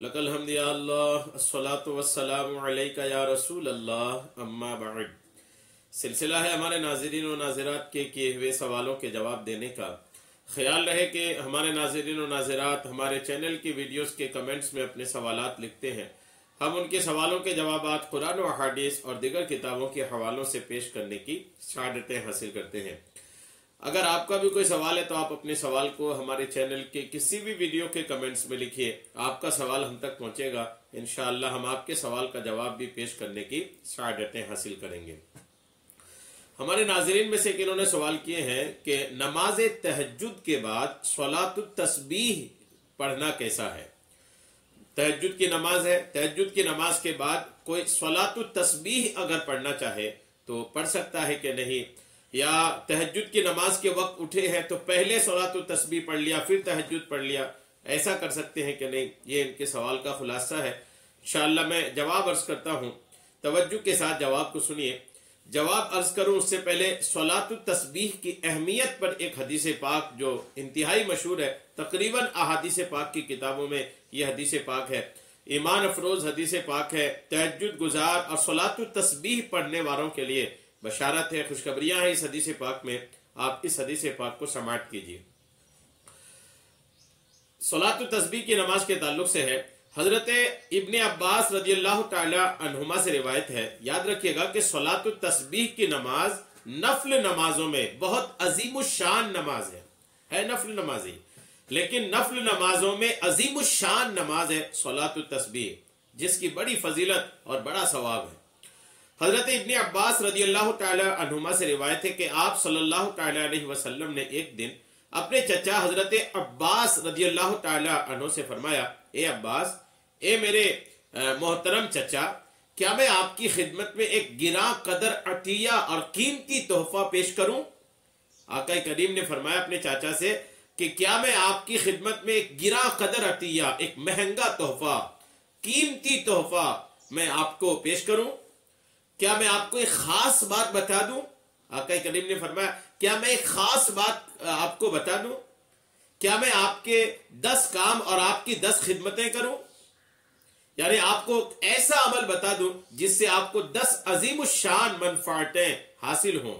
लकल हम्द या अल्लाह अस्सलातु वस्सलामु अलैका या रसूल अल्लाह अम्मा बाद। सिलसिला है हमारे नाज़रीन और नाज़रात के किए हुए सवालों के जवाब देने का। ख्याल रहे कि हमारे नाज़रीन और नाज़रात हमारे चैनल की वीडियोस के कमेंट्स में अपने सवालात लिखते हैं। हम उनके सवालों के जवाबात कुरान व हदीस और दीगर किताबों के हवालों से पेश करने की शहादतें हासिल करते हैं। अगर आपका भी कोई सवाल है तो आप अपने सवाल को हमारे चैनल के किसी भी वीडियो के कमेंट्स में लिखिए। आपका सवाल हम तक पहुंचेगा। इंशाअल्लाह हम आपके सवाल का जवाब भी पेश करने की शहादतें हासिल करेंगे। हमारे नाज़रीन में से इन्होंने सवाल किए हैं कि नमाज तहज्जुद के बाद सलातुत तस्बीह पढ़ना कैसा है। तहज्जुद की नमाज है, तहज्जुद की नमाज के बाद कोई सलातुत तस्बीह अगर पढ़ना चाहे तो पढ़ सकता है कि नहीं, या तहज्जुद की नमाज के वक्त उठे हैं तो पहले सलातुत तस्बीह पढ़ लिया फिर तहज्जुद पढ़ लिया, ऐसा कर सकते हैं कि नहीं। ये इनके सवाल का खुलासा है। इंशाअल्लाह मैं जवाब अर्ज करता हूँ, तवज्जो के साथ जवाब को सुनिए। जवाब अर्ज करूँ उससे पहले सलातुत तस्बीह की अहमियत पर एक हदीस पाक जो इंतहाई मशहूर है, तकरीबन अहादीस पाक की किताबों में यह हदीस पाक है, ईमान अफरोज हदीस पाक है। तहज्जुद गुजार और सलातुत तस्बीह पढ़ने वालों के लिए बशारत है, खुशखबरियां हैं इस हदीस पाक में। आप इस हदीस पाक को समाअत कीजिए। सलातुत तस्बीह की नमाज के ताल्लुक से है, हजरत इब्ने अब्बास रदियल्लाहु ताला अन्हुमा से रिवायत है। याद रखिएगा कि सलातुत तस्बीह की नमाज नफल नमाजों में बहुत अजीमुशान नमाज है नफल नमाजी, लेकिन नफल नमाजों में अजीमुशान नमाज है सलातुत तस्बीह, जिसकी बड़ी फजीलत और बड़ा सवाब है। हजरत इब्ने अब्बास रदियल्लाहु ताला अन्हुमा से रिवायत है कि आप सल्लल्लाहु ताला अलैहि वसल्लम ने एक दिन अपने चचा हजरत अब्बास रदियल्लाहु ताला अन्हु से फरमाया, ए अब्बास, ए मेरे मोहतरम चचा, क्या मैं आपकी खिदमत में एक गिरा कदर अतिया और कीमती तोहफा पेश करूं। आका करीम ने फरमाया अपने चाचा से कि क्या मैं आपकी खिदमत में एक गिरा कदर अतिया, एक महंगा तोहफा, कीमती तोहफा मैं आपको पेश करूं। क्या मैं आपको एक खास बात बता दूं। आका करीम ने फरमाया, क्या मैं एक खास बात आपको बता दूं। क्या मैं आपके 10 काम और आपकी 10 खिदमतें करूं, यानी आपको ऐसा अमल बता दूं जिससे आपको 10 अजीमुशान मनफातें हासिल हों,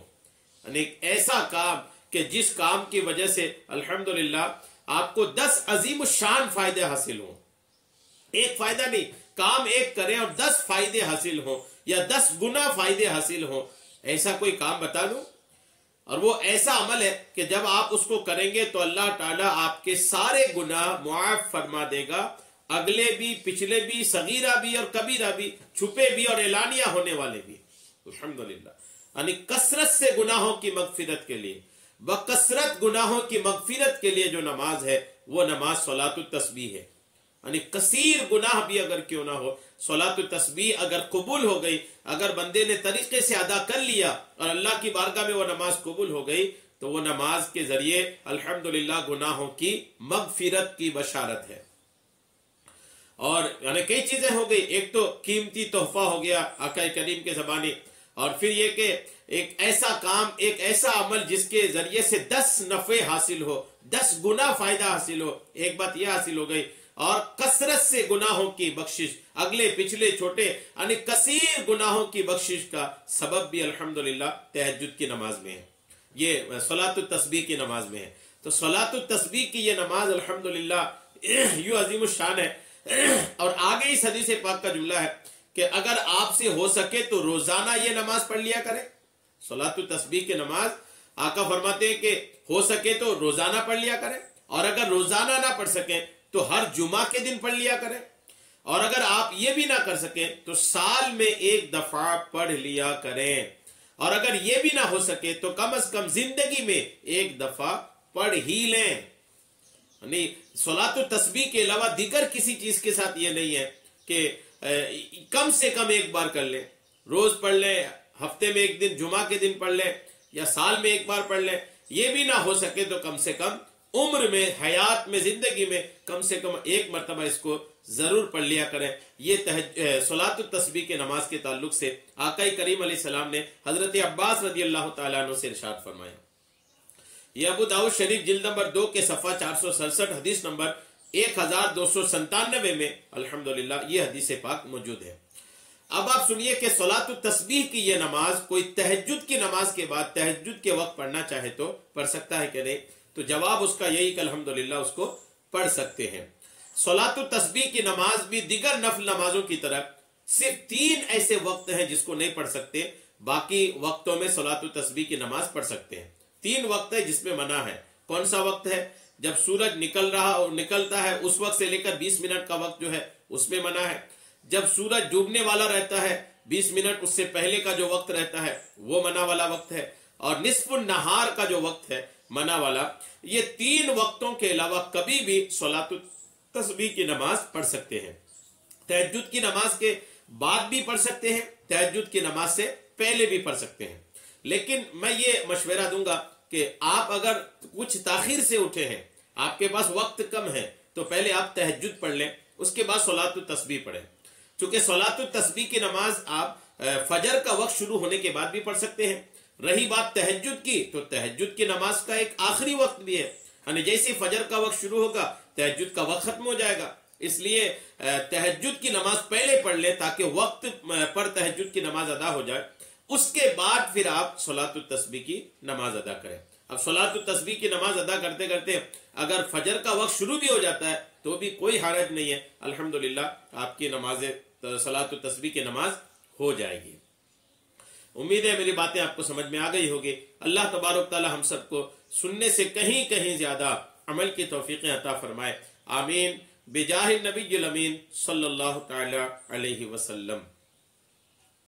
यानी ऐसा काम कि जिस काम की वजह से अल्हम्दुलिल्लाह आपको 10 अजीमुशान फायदे हासिल हों। एक फायदा नहीं, काम एक करें और 10 फायदे हासिल हों या 10 गुना फायदे हासिल हों, ऐसा कोई काम बता दूं। और वो ऐसा अमल है कि जब आप उसको करेंगे तो अल्लाह ताला आपके सारे गुनाह मुआफ फरमा देगा, अगले भी, पिछले भी, सगीरा भी और कबीरा भी, छुपे भी और एलानिया होने वाले भी। अल्हम्दुलिल्लाह, यानी कसरत से गुनाहों की मगफिरत के लिए, बकसरत गुनाहों की मगफिरत के लिए जो नमाज है वो नमाज सलातुत तस्बीह है। यानी कसीर गुनाह भी अगर क्यों ना हो, सलातुत तस्बीह अगर कबूल हो गई, अगर बंदे ने तरीके से अदा कर लिया और अल्लाह की बारगाह में वो नमाज कबूल हो गई, तो वो नमाज के जरिए अल्हम्दुलिल्लाह गुनाहों की मगफिरत की बशारत है। और यानी कई चीजें हो गई, एक तो कीमती तोहफा हो गया आका करीम के ज़बानी, और फिर ये कि एक ऐसा काम, एक ऐसा अमल जिसके जरिए से 10 नफे हासिल हो, 10 गुना फायदा हासिल हो, एक बात यह हासिल हो गई। और कसरत से गुनाहों की बख्शिश, अगले पिछले छोटे यानी कसीर गुनाहों की बख्शिश का सबब भी अल्हम्दुलिल्लाह तहज्जुद की नमाज में है, ये सलातुत तस्बीह की नमाज में है। तो सलातुत तस्बीह की ये नमाज अल्हम्दुलिल्लाह यूं अजीम शान है। और आगे इस हदीस पाक का जुमला है कि अगर आपसे हो सके तो रोजाना ये नमाज पढ़ लिया करें। सलातुत तस्बीह की नमाज आका फरमाते हैं कि हो सके तो रोजाना पढ़ लिया करें, और अगर रोजाना ना पढ़ सके तो हर जुमा के दिन पढ़ लिया करें, और अगर आप ये भी ना कर सकें तो साल में एक दफा पढ़ लिया करें, और अगर ये भी ना हो सके तो कम से कम जिंदगी में एक दफा पढ़ ही लें। यानी सलातुत तस्बीह के अलावा दीगर किसी चीज के साथ ये नहीं है कि कम से कम एक बार कर लें, रोज पढ़ लें, हफ्ते में एक दिन जुमा के दिन पढ़ लें, या साल में एक बार पढ़ लें। ये भी ना हो सके तो कम से कम उम्र में, हयात में, जिंदगी में कम से कम एक मरतबा इसको जरूर पढ़ लिया करें। ये सलातुत तस्बीह के नमाज के ताल्लुक से आका करीम अलैहिस्सलाम ने हजरत अब्बास रदियल्लाहु ताला अन्हु से इरशाद फरमाया। यह अबू दाऊद शरीफ जिल्द नंबर 2 के सफ़ा 467 हदीस नंबर 1297 में अल्हम्दुलिल्लाह ये हदीस पाक मौजूद है। अब आप सुनिए कि सलातु तस्बीह की ये नमाज कोई तहज्जुद की नमाज के बाद तहज्जुद के वक्त पढ़ना चाहे तो पढ़ सकता है कि नहीं? तो जवाब उसका यही कि अल्हम्दुलिल्लाह उसको पढ़ सकते हैं। सलातु तस्बीह की नमाज भी दिगर नफल नमाजों की तरह सिर्फ 3 ऐसे वक्त हैं जिसको नहीं पढ़ सकते, बाकी वक्तों में सलातु तस्बीह की नमाज पढ़ सकते हैं। 3 वक्त है जिसमें मना है। कौन सा वक्त है? जब सूरज निकलता है उस वक्त से लेकर 20 मिनट का वक्त जो है उसमें मना है। जब सूरज डूबने वाला रहता है 20 मिनट उससे पहले का जो वक्त रहता है वो मना वाला वक्त है। और निस्फुन नहार का जो वक्त है मना वाला। ये 3 वक्तों के अलावा कभी भी सलातु तस्बीह की नमाज पढ़ सकते हैं। तहज्जुद की नमाज के बाद भी पढ़ सकते हैं, तहज्जुद की नमाज से पहले भी पढ़ सकते हैं। लेकिन मैं ये मशवरा दूंगा कि आप अगर कुछ ताखीर से उठे हैं, आपके पास वक्त कम है, तो पहले आप तहज्जुद पढ़ लें, उसके बाद सलातु तस्बीह पढ़ें। चूंकि सलातु तस्बीह की नमाज आप फजर का वक्त शुरू होने के बाद भी पढ़ सकते हैं। रही बात तहज्जुद की, तो तहज्जुद की नमाज का एक आखिरी वक्त भी है, यानी जैसे फजर का वक्त शुरू होगा तहज्जुद का वक्त खत्म हो जाएगा। इसलिए तहज्जुद की नमाज पहले पढ़ ले ताकि वक्त पर तहज्जुद की नमाज अदा हो जाए, उसके बाद फिर आप सलातु तस्बीह की नमाज अदा करें। अब सलातु तस्बीह की नमाज अदा करते करते अगर फजर का वक्त शुरू भी हो जाता है तो भी कोई हरज नहीं है, अल्हम्दुलिल्लाह आपकी नमाज सलातु तस्बीह की नमाज हो जाएगी। उम्मीद है मेरी बातें आपको समझ में आ गई होगी। अल्लाह तबारक तआला हम सबको सुनने से कहीं कहीं ज्यादा अमल की तौफीक अता फरमाए। आमीन बिजाहि नबील अमीन सल्लल्लाहु तआला अलैहि वसल्लम।